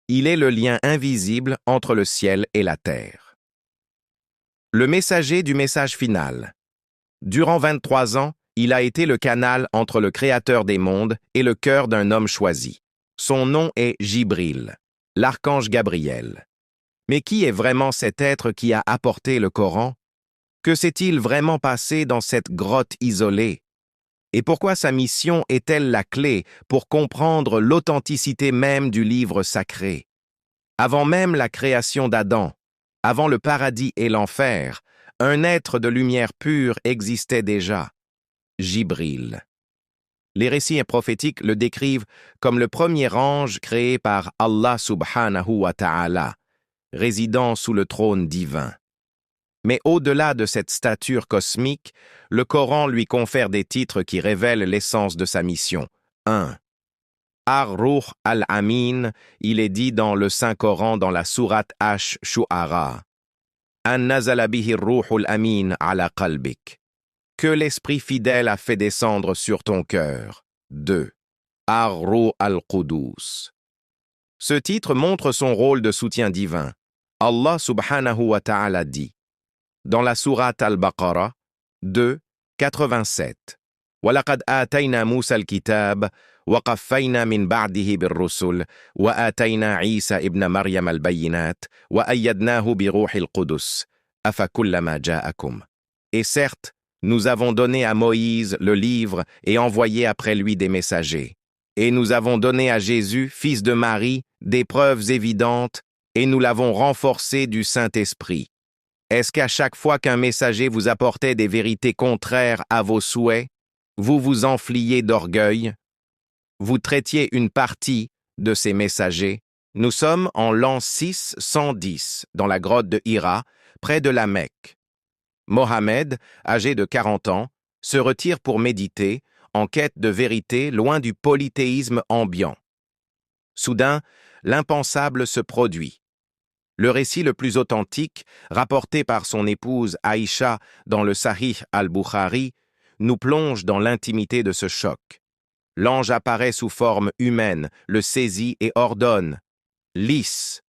Il est le lien invisible entre le ciel et la terre. Le messager du message final. Durant 23 ans, il a été le canal entre le Créateur des mondes et le cœur d'un homme choisi. Son nom est Jibril, l'archange Gabriel. Mais qui est vraiment cet être qui a apporté le Coran? Que s'est-il vraiment passé dans cette grotte isolée? Et pourquoi sa mission est-elle la clé pour comprendre l'authenticité même du livre sacré? Avant même la création d'Adam, avant le paradis et l'enfer, un être de lumière pure existait déjà, Jibril. Les récits prophétiques le décrivent comme le premier ange créé par Allah subhanahu wa ta'ala, résidant sous le trône divin. Mais au-delà de cette stature cosmique, le Coran lui confère des titres qui révèlent l'essence de sa mission. 1. Ar-Ruh al-Amin, il est dit dans le Saint-Coran dans la sourate Ash-Shu'ara. An-Nazala bihi ar-Ruhul Amin ala qalbik. Que l'Esprit fidèle a fait descendre sur ton cœur. 2. Ar-Ruh al-Qudus. Ce titre montre son rôle de soutien divin. Allah subhanahu wa ta'ala dit, dans la sourate Al-Baqarah, 2, 87. وَلَقَدْ آتَيْنَا مُوسَى الْكِتَابَ وَقَفَّيْنَا مِنْ بَعْدِهِ بِالرُّسُلِ وَآتَيْنَا عِيسَى ابْنَ مَرْيَمَ الْبَيِّنَاتِ وَأَيَّدْنَاهُ بِرُوحِ الْقُدُسِ أَفَكُلَّمَا جَاءَكُمْ. Et certes, nous avons donné à Moïse le livre et envoyé après lui des messagers. Et nous avons donné à Jésus, fils de Marie, des preuves évidentes, et nous l'avons renforcé du Saint-Esprit. Est-ce qu'à chaque fois qu'un messager vous apportait des vérités contraires à vos souhaits, vous vous enfliez d'orgueil? Vous traitiez une partie de ces messagers. Nous sommes en l'an 610, dans la grotte de Hira, près de la Mecque. Mohammed, âgé de 40 ans, se retire pour méditer, en quête de vérité, loin du polythéisme ambiant. Soudain, l'impensable se produit. Le récit le plus authentique, rapporté par son épouse Aïcha dans le Sahih al-Bukhari, nous plonge dans l'intimité de ce choc. L'ange apparaît sous forme humaine, le saisit et ordonne « Lis ».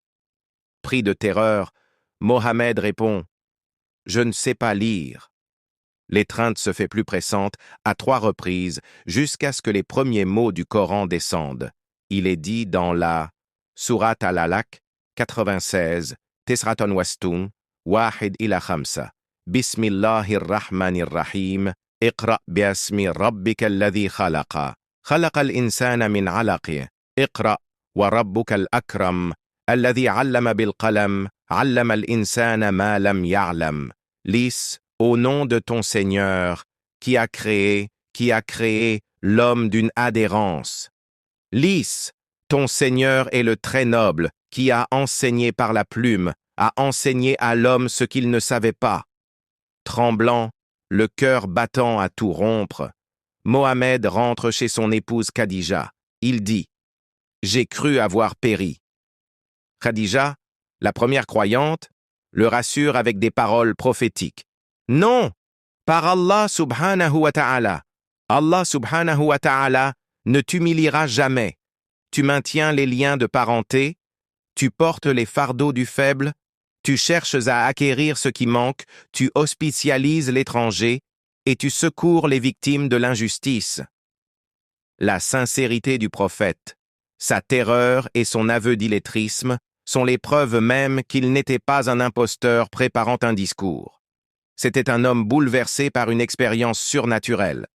Pris de terreur, Mohammed répond « Je ne sais pas lire ». L'étreinte se fait plus pressante à 3 reprises jusqu'à ce que les premiers mots du Coran descendent. Il est dit dans la Sourate Al-Alaq 96, Tisratun Wastun, Wahid ila Khamsa. Bismillahirrahmanirrahim. Iqra biasmi rabbika alladhi khalaqa. خلق الإنسان من علق اقرأ وربك الأكرم الذي علم بالقلم علم الإنسان ما لم يعلم. Lis, au nom de ton Seigneur, qui a créé l'homme d'une adhérence. Lis, ton Seigneur est le très noble, qui a enseigné par la plume, a enseigné à l'homme ce qu'il ne savait pas. Tremblant, le cœur battant à tout rompre, Mohammed rentre chez son épouse Khadija. Il dit « J'ai cru avoir péri ». Khadija, la première croyante, le rassure avec des paroles prophétiques. « Non, par Allah subhanahu wa ta'ala. Allah subhanahu wa ta'ala ne t'humiliera jamais. Tu maintiens les liens de parenté, tu portes les fardeaux du faible, tu cherches à acquérir ce qui manque, tu hospitalises l'étranger, et tu secours les victimes de l'injustice. » La sincérité du prophète, sa terreur et son aveu d'illettrisme sont les preuves même qu'il n'était pas un imposteur préparant un discours. C'était un homme bouleversé par une expérience surnaturelle.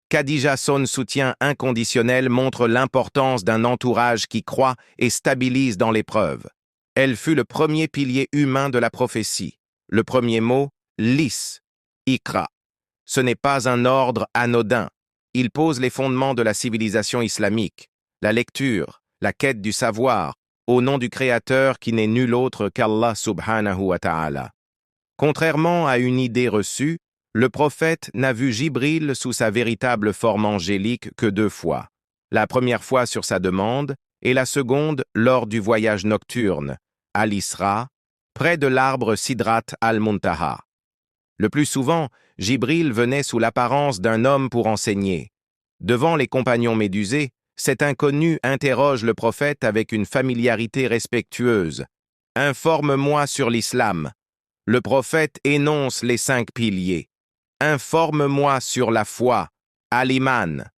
Khadija, son soutien inconditionnel, montre l'importance d'un entourage qui croit et stabilise dans l'épreuve. Elle fut le premier pilier humain de la prophétie. Le premier mot, lis, ikra. Ce n'est pas un ordre anodin. Il pose les fondements de la civilisation islamique, la lecture, la quête du savoir, au nom du Créateur qui n'est nul autre qu'Allah subhanahu wa ta'ala. Contrairement à une idée reçue, le prophète n'a vu Jibril sous sa véritable forme angélique que 2 fois. La première fois sur sa demande et la seconde lors du voyage nocturne, à l'Isra, près de l'arbre Sidrat al-Muntaha. Le plus souvent, Jibril venait sous l'apparence d'un homme pour enseigner. Devant les compagnons médusés, Cet inconnu interroge le prophète avec une familiarité respectueuse. « Informe-moi sur l'islam. » Le prophète énonce les 5 piliers. « Informe-moi sur la foi. » Al-Iman.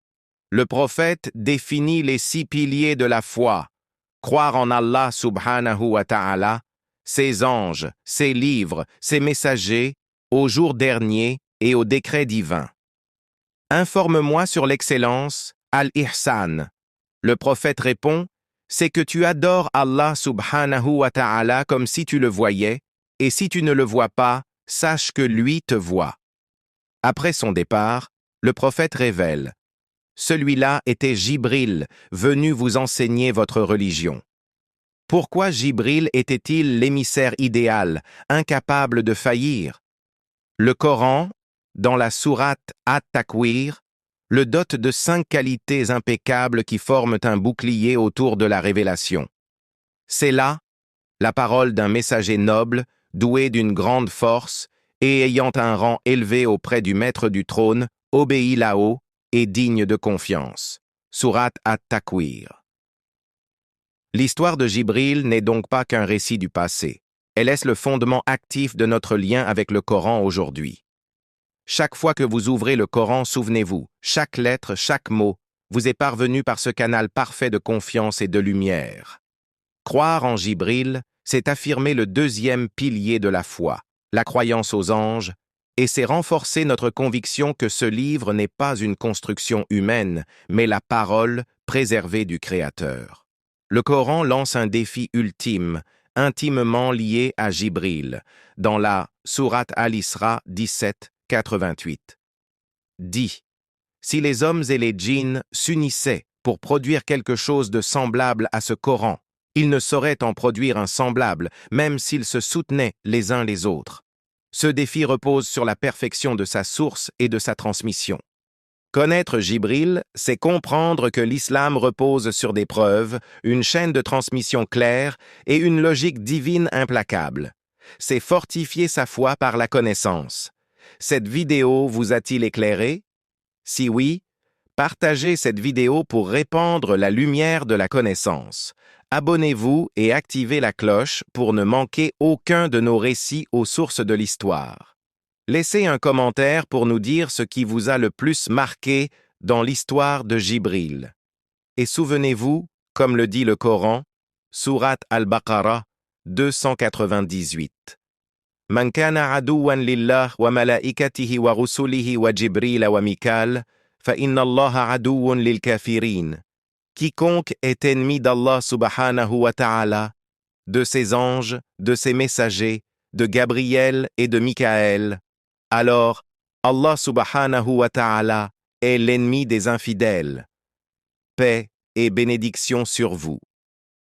Le prophète définit les 6 piliers de la foi. Croire en Allah subhanahu wa ta'ala, ses anges, ses livres, ses messagers, au jour dernier et au décret divin. Informe-moi sur l'excellence, Al-Ihsan. Le prophète répond, c'est que tu adores Allah subhanahu wa ta'ala comme si tu le voyais, et si tu ne le vois pas, sache que lui te voit. Après son départ, le prophète révèle, celui-là était Jibril, venu vous enseigner votre religion. Pourquoi Jibril était-il l'émissaire idéal, incapable de faillir? Le Coran, dans la sourate At-Takwir, le dote de 5 qualités impeccables qui forment un bouclier autour de la révélation. C'est là la parole d'un messager noble, doué d'une grande force et ayant un rang élevé auprès du maître du trône, obéi là-haut et digne de confiance. Sourate At-Takwir. L'histoire de Jibril n'est donc pas qu'un récit du passé. Elle est le fondement actif de notre lien avec le Coran aujourd'hui. Chaque fois que vous ouvrez le Coran, souvenez-vous, chaque lettre, chaque mot, vous est parvenu par ce canal parfait de confiance et de lumière. Croire en Jibril, c'est affirmer le 2e pilier de la foi, la croyance aux anges, et c'est renforcer notre conviction que ce livre n'est pas une construction humaine, mais la parole préservée du Créateur. Le Coran lance un défi ultime, intimement lié à Jibril, dans la Sourate Al-Isra 17, 88. Dit, si les hommes et les djinns s'unissaient pour produire quelque chose de semblable à ce Coran, ils ne sauraient en produire un semblable, même s'ils se soutenaient les uns les autres. Ce défi repose sur la perfection de sa source et de sa transmission. Connaître Jibril, c'est comprendre que l'islam repose sur des preuves, une chaîne de transmission claire et une logique divine implacable. C'est fortifier sa foi par la connaissance. Cette vidéo vous a-t-il éclairé? Si oui, partagez cette vidéo pour répandre la lumière de la connaissance. Abonnez-vous et activez la cloche pour ne manquer aucun de nos récits aux sources de l'histoire. Laissez un commentaire pour nous dire ce qui vous a le plus marqué dans l'histoire de Jibril. Et souvenez-vous, comme le dit le Coran, Sourate Al-Baqarah 298. Man kana aduwan lillah wa malaikatihi wa rusulihi wa Jibril wa Mikal, fa inna Allah aduwun lil kafirin. Quiconque est ennemi d'Allah subhanahu wa ta'ala, de ses anges, de ses messagers, de Gabriel et de Mikaël, alors Allah subhanahu wa ta'ala est l'ennemi des infidèles. Paix et bénédiction sur vous.